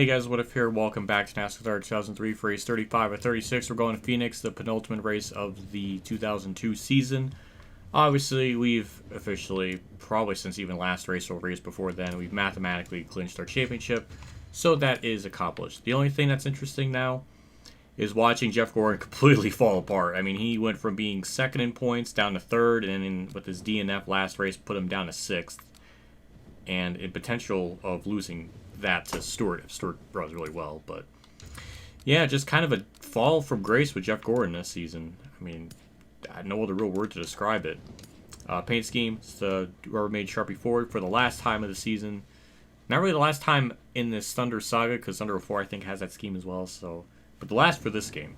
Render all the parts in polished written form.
Hey guys, what if here? Welcome back to NASCAR 2003 for race 35 or 36. We're going to Phoenix, the penultimate race of the 2002 season. Obviously, we've officially, probably since even last race or race before then, we've mathematically clinched our championship. So that is accomplished. The only thing that's interesting now is watching Jeff Gordon completely fall apart. I mean, he went from being second in points down to third, and then with his DNF last race, put him down to sixth. And in potential of losing that to Stewart. Stewart runs really well, but yeah, just kind of a fall from grace with Jeff Gordon this season. I mean, I had no other real word to describe it. Paint scheme, it's the whoever made Sharpie Ford for the last time of the season. Not really the last time in this Thunder saga, because Thunder 04 I think has that scheme as well. So, but the last for this game.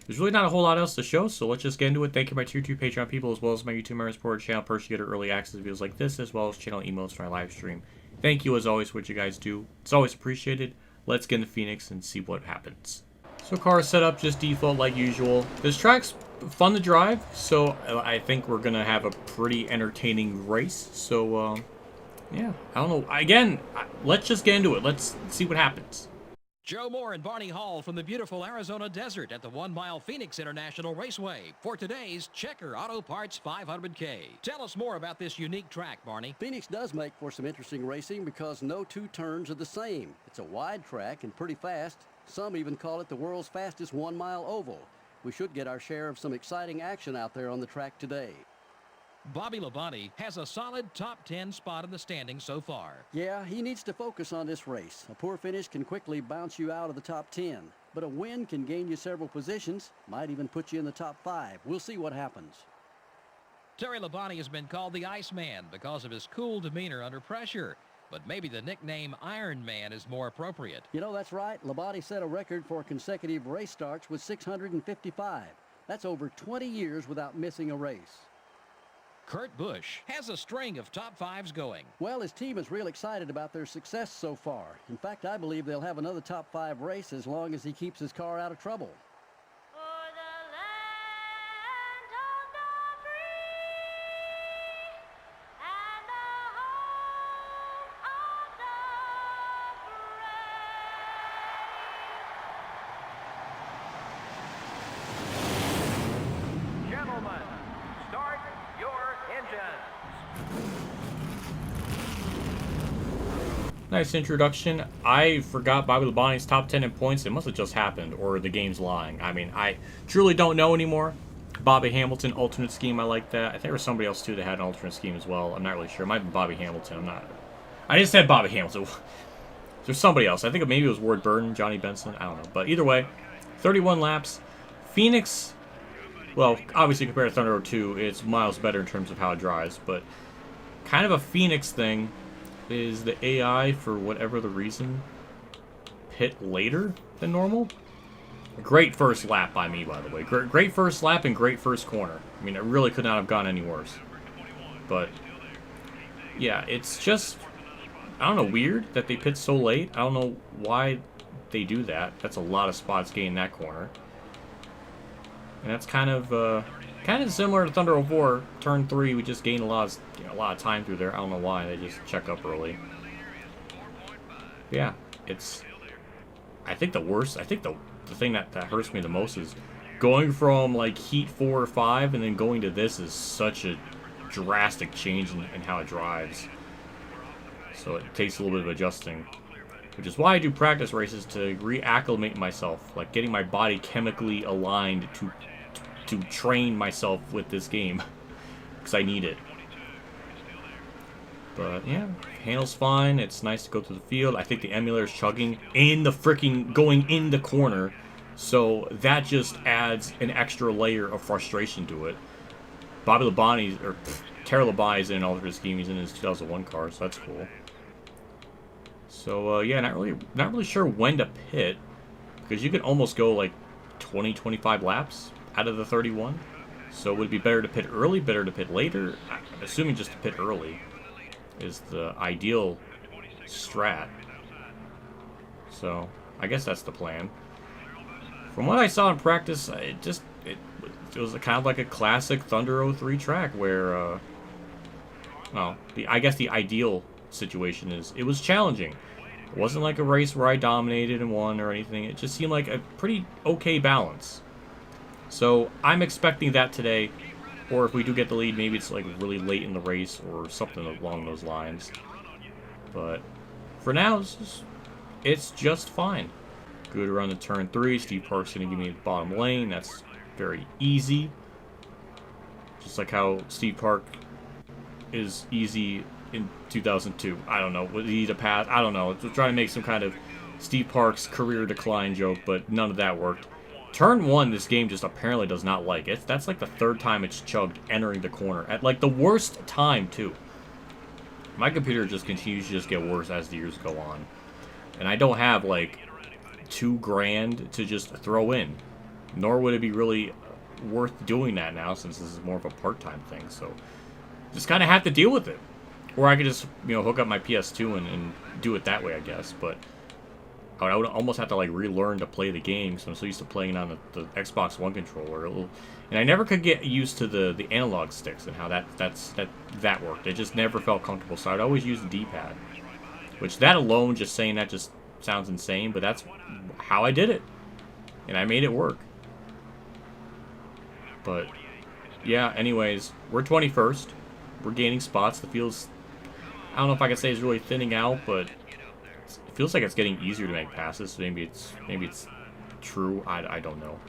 There's really not a whole lot else to show, so let's just get into it. Thank you my Tier 2 Patreon people, as well as my YouTube members support channel. Personally get early access videos like this, as well as channel emotes for my live stream. Thank you as always for what you guys do. It's always appreciated. Let's get into Phoenix and see what happens. So car setup, just default like usual. This track's fun to drive, so I think we're going to have a pretty entertaining race. So, yeah, I don't know. Again, let's just get into it. Let's see what happens. Joe Moore and Barney Hall from the beautiful Arizona desert at the 1 Mile Phoenix International Raceway for today's Checker Auto Parts 500K. Tell us more about this unique track, Barney. Phoenix does make for some interesting racing because no two turns are the same. It's a wide track and pretty fast. Some even call it the world's fastest 1 mile oval. We should get our share of some exciting action out there on the track today. Bobby Labonte has a solid top 10 spot in the standings so far. Yeah, he needs to focus on this race. A poor finish can quickly bounce you out of the top 10, but a win can gain you several positions, might even put you in the top 5. We'll see what happens. Terry Labonte has been called the Iceman because of his cool demeanor under pressure, but maybe the nickname Iron Man is more appropriate. You know, that's right. Labonte set a record for consecutive race starts with 655. That's over 20 years without missing a race. Kurt Busch has a string of top 5s going. Well, his team is real excited about their success so far. In fact, I believe they'll have another top 5 race as long as he keeps his car out of trouble. For the land of the free and the home of the brave. Gentlemen, start your engines. Nice introduction. I forgot Bobby Labonte's top 10 in points. It must have just happened, or the game's lying. I mean, I truly don't know anymore. Bobby Hamilton, alternate scheme, I like that. I think there was somebody else, too, that had an alternate scheme as well. I'm not really sure. It might be Bobby Hamilton. I'm not... I just said Bobby Hamilton. There's somebody else. I think maybe it was Ward Burton, Johnny Benson. I don't know. But either way, 31 laps. Phoenix... Well, obviously compared to Thunder 02, it's miles better in terms of how it drives, but kind of a Phoenix thing is the AI, for whatever the reason, pit later than normal. Great first lap by me, by the way. Great first lap and great first corner. I mean, it really could not have gone any worse. But, yeah, it's just, I don't know, weird that they pit so late. I don't know why they do that. That's a lot of spots gained that corner. And that's kind of similar to Thunder 04. Turn 3, we just gained a lot of time through there. I don't know why. They just check up early. Yeah, it's... I think the worst... I think the thing that hurts me the most is going from, like, Heat 4 or 5 and then going to this is such a drastic change in how it drives. So it takes a little bit of adjusting. Which is why I do practice races, to reacclimate myself. Like, getting my body chemically aligned to train myself with this game. Because I need it. But, yeah. Handles fine. It's nice to go through the field. I think the emulator is chugging in the freaking... going in the corner. So, that just adds an extra layer of frustration to it. Bobby Labonte... or Terry Labonte's in an alternate scheme. He's in his 2001 car, so that's cool. So, yeah, not really sure when to pit, because you could almost go, like, 20-25 laps out of the 31. So would it be better to pit early, better to pit later? I'm assuming just to pit early is the ideal strat. So, I guess that's the plan. From what I saw in practice, it was kind of like a classic Thunder 03 track where, well, I guess the ideal situation is it was challenging. It wasn't like a race where I dominated and won or anything. It just seemed like a pretty okay balance. So I'm expecting that today. Or if we do get the lead, maybe it's like really late in the race or something along those lines. But for now, it's just fine. Good around the turn 3. Steve Park's going to give me the bottom lane. That's very easy. Just like how Steve Park is easy in 2002. I don't know. Was he to pass? I don't know. We're trying to make some kind of Steve Park's career decline joke, but none of that worked. Turn 1, this game just apparently does not like it. That's like the 3rd time it's chugged entering the corner. At like the worst time, too. My computer just continues to just get worse as the years go on. And I don't have like $2,000 to just throw in. Nor would it be really worth doing that now, since this is more of a part-time thing. So just kind of have to deal with it. Or I could just, you know, hook up my PS2 and do it that way, I guess. But I would almost have to like relearn to play the game, because I'm so used to playing it on the Xbox One controller. And I never could get used to the analog sticks and how that worked. It just never felt comfortable, so I'd always use the D-pad. Which that alone, just saying that just sounds insane, but that's how I did it. And I made it work. But yeah, anyways, we're 21st. We're gaining spots. The field's, I don't know if I can say it's really thinning out, but it feels like it's getting easier to make passes. Maybe it's true. I don't know.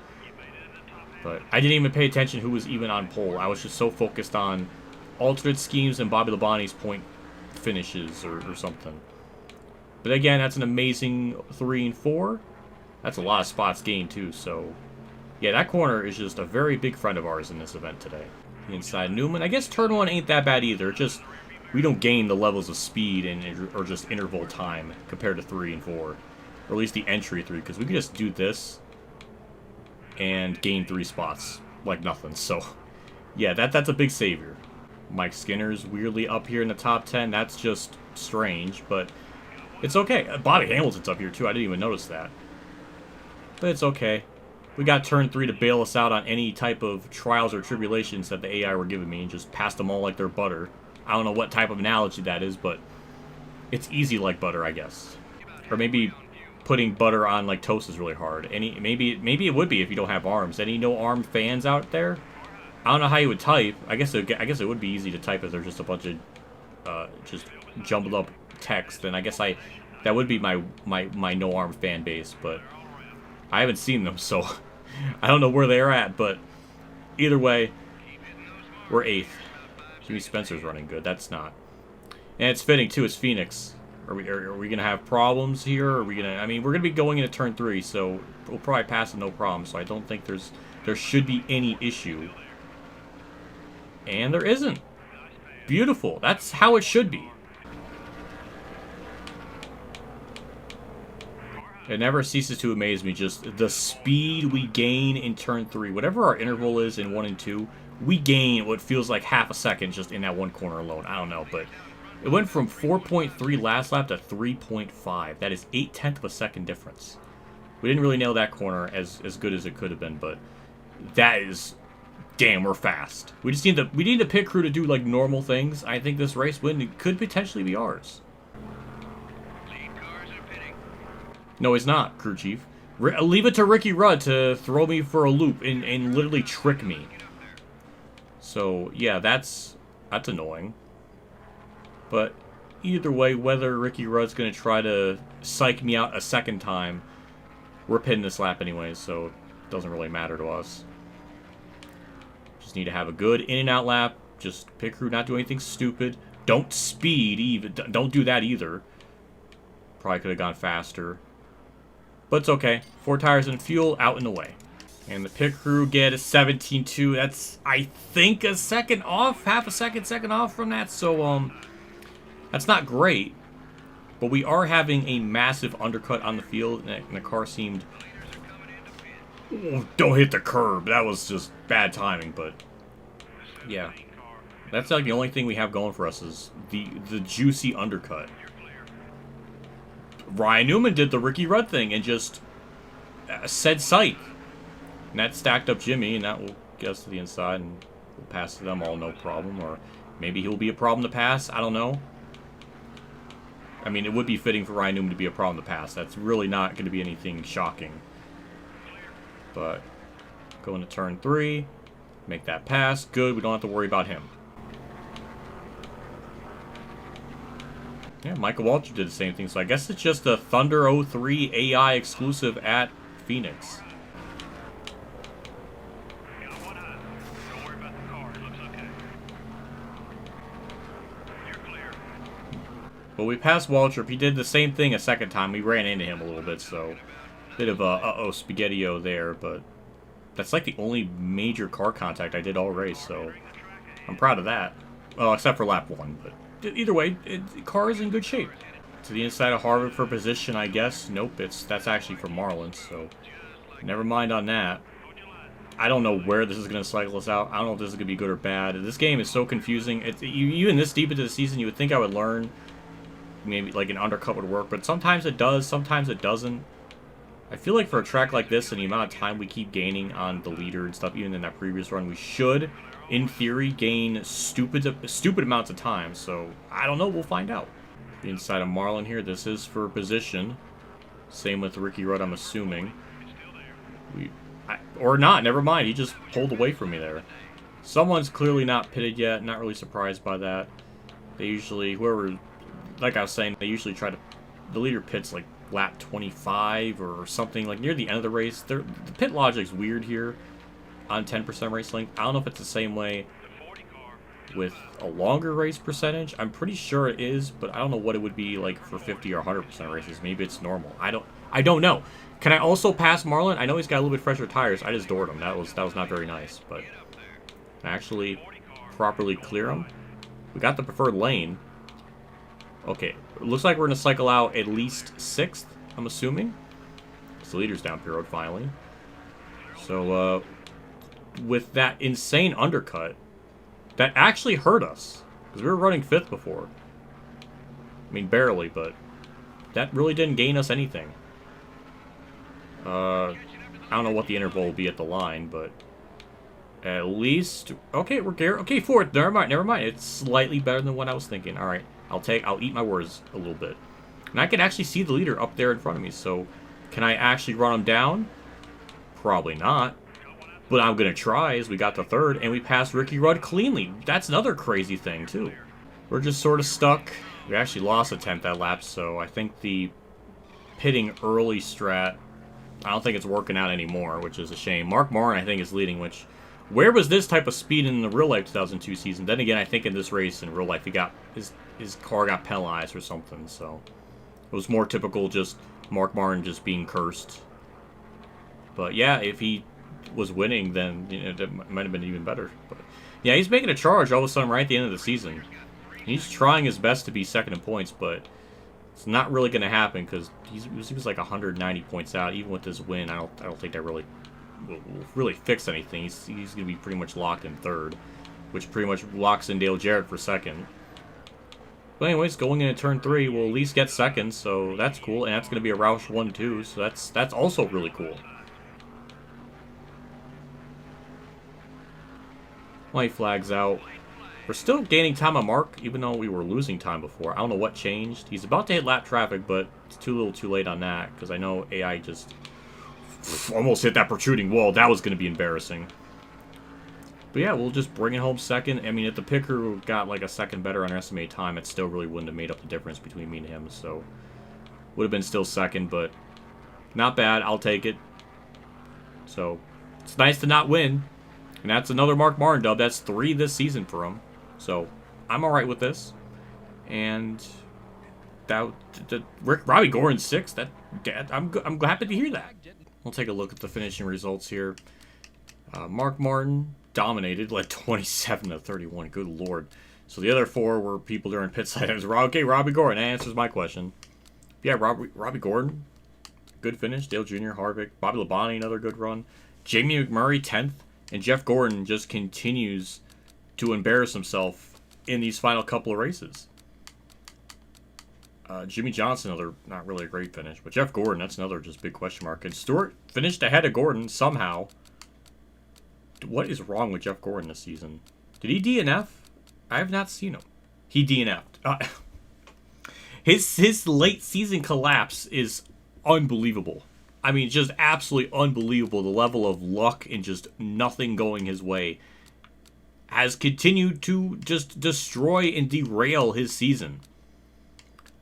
But I didn't even pay attention who was even on pole. I was just so focused on alternate schemes and Bobby Labonte's point finishes or something. But again, that's an amazing 3 and 4. That's a lot of spots gained too. So yeah, that corner is just a very big friend of ours in this event today. Inside Newman, I guess turn 1 ain't that bad either. Just we don't gain the levels of speed or just interval time compared to 3 and 4, or at least the entry 3, because we could just do this and gain 3 spots like nothing. So yeah, that's a big savior. Mike Skinner's weirdly up here in the top 10. That's just strange, but it's okay. Bobby Hamilton's up here too. I didn't even notice that, but it's okay. We got turn 3 to bail us out on any type of trials or tribulations that the AI were giving me, and just passed them all like they're butter. I don't know what type of analogy that is, but it's easy like butter, I guess. Or maybe putting butter on like toast is really hard. Maybe it would be if you don't have arms. Any no-arm fans out there? I don't know how you would type. I guess it would be easy to type if there's just a bunch of just jumbled up text. And I guess that would be my no-arm fan base, but I haven't seen them, so I don't know where they're at. But either way, we're 8th. Jimmy Spencer's running good. That's not. And it's fitting too. It's Phoenix. Are we gonna have problems here? Are we gonna? I mean, we're gonna be going into turn 3, so we'll probably pass it no problem. So I don't think there should be any issue. And there isn't. Beautiful. That's how it should be. It never ceases to amaze me, just the speed we gain in turn 3. Whatever our interval is in 1 and 2, we gain what feels like half a second just in that one corner alone. I don't know, but it went from 4.3 last lap to 3.5. That is 0.8 of a second difference. We didn't really nail that corner as good as it could have been, but that is, damn, we're fast. We need the pit crew to do like normal things. I think this race win could potentially be ours. No, he's not, crew chief. Leave it to Ricky Rudd to throw me for a loop and literally trick me. So, yeah, that's annoying. But either way, whether Ricky Rudd's going to try to psych me out a second time, we're pitting this lap anyway, so it doesn't really matter to us. Just need to have a good in and out lap. Just pit crew, not do anything stupid. Don't speed even. Don't do that either. Probably could have gone faster. But it's okay. 4 tires and fuel, out and away. And the pit crew get a 17.2. That's, I think, a second off. Half a second off from that. So, that's not great. But we are having a massive undercut on the field. And the car seemed... Oh, don't hit the curb. That was just bad timing, but... Yeah. That's like the only thing we have going for us is the juicy undercut. Ryan Newman did the Ricky Rudd thing and just said psych. And that stacked up Jimmy, and that will get us to the inside, and we'll pass to them all no problem. Or maybe he'll be a problem to pass. I don't know. I mean, it would be fitting for Ryan Newman to be a problem to pass. That's really not going to be anything shocking. But going to turn 3, make that pass. Good, we don't have to worry about him. Yeah, Michael Waltrip did the same thing, so I guess it's just a Thunder 03 AI exclusive at Phoenix. But we passed Waltrip. He did the same thing a second time. We ran into him a little bit, so bit of a uh-oh spaghetti-o there, but that's like the only major car contact I did all race, so I'm proud of that. Well, except for lap 1, but either way, the car is in good shape. To the inside of Harvick for position, I guess. Nope, that's actually for Marlins, so never mind on that. I don't know where this is going to cycle us out. I don't know if this is going to be good or bad. This game is so confusing. Even this deep into the season, you would think I would learn maybe like an undercut would work, but sometimes it does, sometimes it doesn't. I feel like for a track like this and the amount of time we keep gaining on the leader and stuff, even in that previous run, we should, in theory, gain stupid amounts of time. So, I don't know. We'll find out. Inside of Marlin here, this is for position. Same with Ricky Rudd, I'm assuming. Or not, never mind. He just pulled away from me there. Someone's clearly not pitted yet. Not really surprised by that. They usually, like I was saying, they usually try to, the leader pits like lap 25 or something, like near the end of the race. The pit logic's weird here on 10% race length. I don't know if it's the same way with a longer race percentage. I'm pretty sure it is, but I don't know what it would be like for 50 or 100% races. Maybe it's normal. I don't know. Can I also pass Marlin? I know he's got a little bit fresher tires. I just doored him. That was not very nice, but actually properly clear him. We got the preferred lane. Okay, it looks like we're going to cycle out at least 6th, I'm assuming. So the leader's down P-Road finally. So, with that insane undercut, that actually hurt us. Because we were running 5th before. I mean, barely, but that really didn't gain us anything. I don't know what the interval will be at the line, but at least... Okay, okay, 4th. Never mind. It's slightly better than what I was thinking. Alright. I'll eat my words a little bit. And I can actually see the leader up there in front of me, so can I actually run him down? Probably not. But I'm going to try, as we got to 3rd, and we passed Ricky Rudd cleanly. That's another crazy thing, too. We're just sort of stuck. We actually lost a 10th that lap, so I think the pitting early strat, I don't think it's working out anymore, which is a shame. Mark Martin, I think, is leading, which... Where was this type of speed in the real-life 2002 season? Then again, I think in this race, in real life, he got... His car got penalized or something, so it was more typical just Mark Martin just being cursed. But yeah, if he was winning, then that might have been even better. But yeah, he's making a charge all of a sudden right at the end of the season. He's trying his best to be second in points, but it's not really going to happen because he was like 190 points out. Even with this win, I don't think that really will really fix anything. He's going to be pretty much locked in 3rd, which pretty much locks in Dale Jarrett for 2nd. But anyways, going into turn 3, we'll at least get 2nd, so that's cool. And that's going to be a Roush 1-2, so that's also really cool. White flag's out. We're still gaining time on Mark, even though we were losing time before. I don't know what changed. He's about to hit lap traffic, but it's too little too late on that, because I know AI just almost hit that protruding wall. That was going to be embarrassing. But yeah, we'll just bring it home 2nd. I mean, if the picker got like a 2nd better on our estimated time, it still really wouldn't have made up the difference between me and him. So, would have been still 2nd, but not bad. I'll take it. So, it's nice to not win. And that's another Mark Martin dub. That's 3 this season for him. So, I'm alright with this. And Robbie Gordon's 6th. I'm happy to hear that. We'll take a look at the finishing results here. Mark Martin dominated, led 27-31. Good lord. So the other 4 were people during pit side. It was okay, Robbie Gordon. That answers my question. Yeah, Robbie Gordon, good finish. Dale Jr., Harvick, Bobby Labonte, another good run. Jamie McMurray, 10th. And Jeff Gordon just continues to embarrass himself in these final couple of races. Jimmy Johnson, another not really a great finish. But Jeff Gordon, that's another just big question mark. And Stewart finished ahead of Gordon somehow. What is wrong with Jeff Gordon this season? Did he DNF? I have not seen him. He DNF'd. His late season collapse is unbelievable. I mean, just absolutely unbelievable. The level of luck and just nothing going his way has continued to just destroy and derail his season.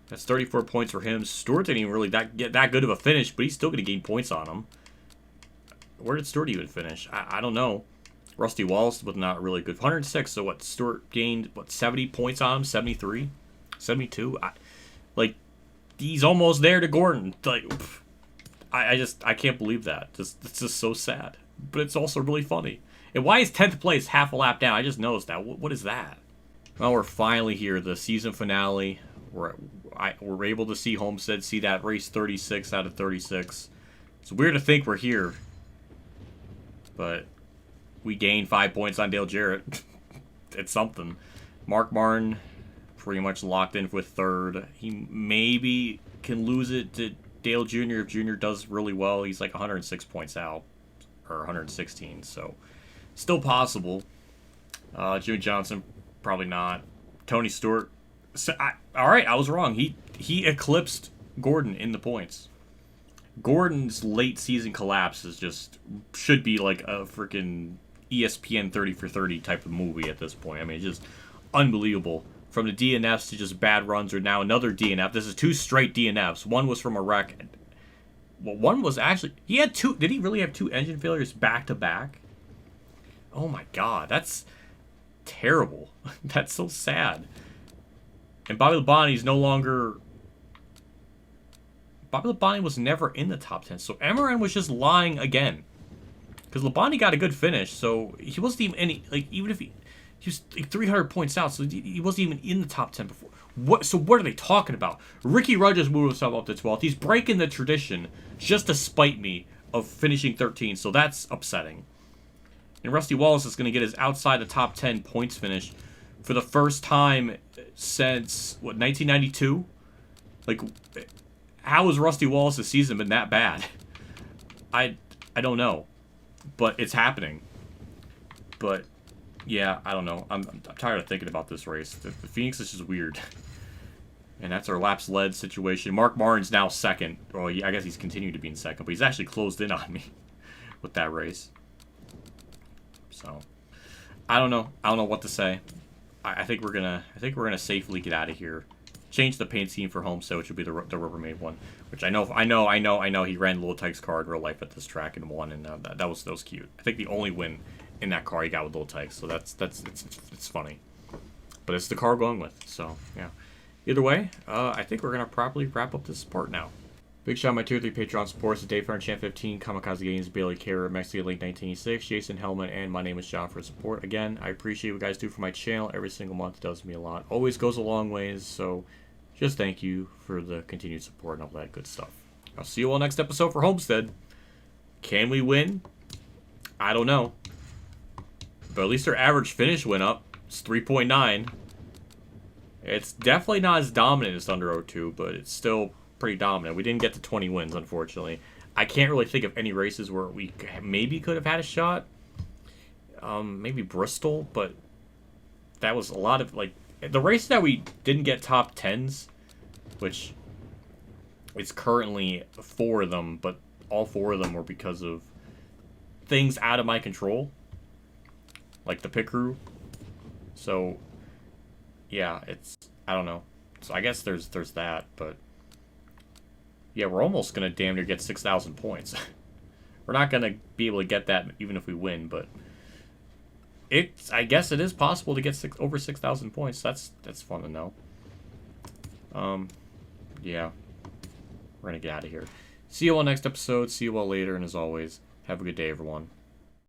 That's 34 points for him. Stewart didn't even really get that good of a finish, but he's still going to gain points on him. Where did Stewart even finish? I don't know. Rusty Wallace was not really good. 106, so what? Stewart gained, 70 points on him? 73? 72? Like, he's almost there to Gordon. Like, I can't believe that. It's just so sad. But it's also really funny. And why is 10th place half a lap down? I just noticed that. What is that? Well, we're finally here. The season finale. We're able to see Homestead see that race 36 out of 36. It's weird to think we're here. But we gained 5 points on Dale Jarrett. It's something. Mark Martin pretty much locked in with third. He maybe can lose it to Dale Jr. if Jr. does really well. He's like 106 points out. Or 116, so still possible. Jimmy Johnson, probably not. Tony Stewart. So all right, I was wrong. He eclipsed Gordon in the points. Gordon's late season collapse should be like a freaking ESPN 30 for 30 type of movie at this point. I mean, it's just unbelievable. From the DNFs to just bad runs, or now another DNF. This is 2 straight DNFs. One was from a wreck. Well, one was actually... He had 2... Did he really have 2 engine failures back-to-back? Oh my god, that's terrible. That's so sad. And Bobby Labonte's no longer... Bobby Labonte was never in the top 10, so Emerin was just lying again. Because Labonte got a good finish, so he wasn't even any... Like, even if he was like 300 points out, so he wasn't even in the top 10 before. So what are they talking about? Ricky Rudd just moved himself up to 12th. He's breaking the tradition just to spite me of finishing 13th, so that's upsetting. And Rusty Wallace is going to get his outside the top 10 points finish for the first time since, 1992? Like, how has Rusty Wallace's season been that bad? I don't know. But it's happening. But, yeah, I don't know. I'm tired of thinking about this race. The Phoenix is just weird. And that's our laps led situation. Mark Martin's now second. Well, I guess he's continued to be in second, but he's actually closed in on me with that race. So, I don't know. I don't know what to say. I think we're gonna safely get out of here. Change the paint scheme for Homestead, which will be the Rubbermaid one. Which I know. He ran Little Tykes' car in real life at this track and won, and that was cute. I think the only win in that car he got with Little Tykes, so it's funny. But it's the car we're going with. So yeah. Either way, I think we're going to properly wrap up this part now. Big shout out to my Tier 3 Patreon supporters, Dave Farron, Champ 15, Kamikazegames, Bailey Carrer, Mexican Link 1986, Jason Hellman, and my name is John for support. Again, I appreciate what you guys do for my channel every single month. It does me a lot. Always goes a long ways, so just thank you for the continued support and all that good stuff. I'll see you all next episode for Homestead. Can we win? I don't know. But at least our average finish went up. It's 3.9. It's definitely not as dominant as Thunder 02, but it's still pretty dominant. We didn't get to 20 wins, unfortunately. I can't really think of any races where we maybe could have had a shot. Maybe Bristol, but that was a lot of, like... The races that we didn't get top 10s, which it's currently 4 of them, but all 4 of them were because of things out of my control. Like the pit crew. So... yeah, I don't know. So I guess there's that, but yeah, we're almost gonna damn near get 6,000 points. We're not gonna be able to get that even if we win, but I guess it is possible to get over 6,000 points. That's fun to know. Yeah, we're gonna get out of here. See you all next episode. See you all later, and as always, have a good day, everyone.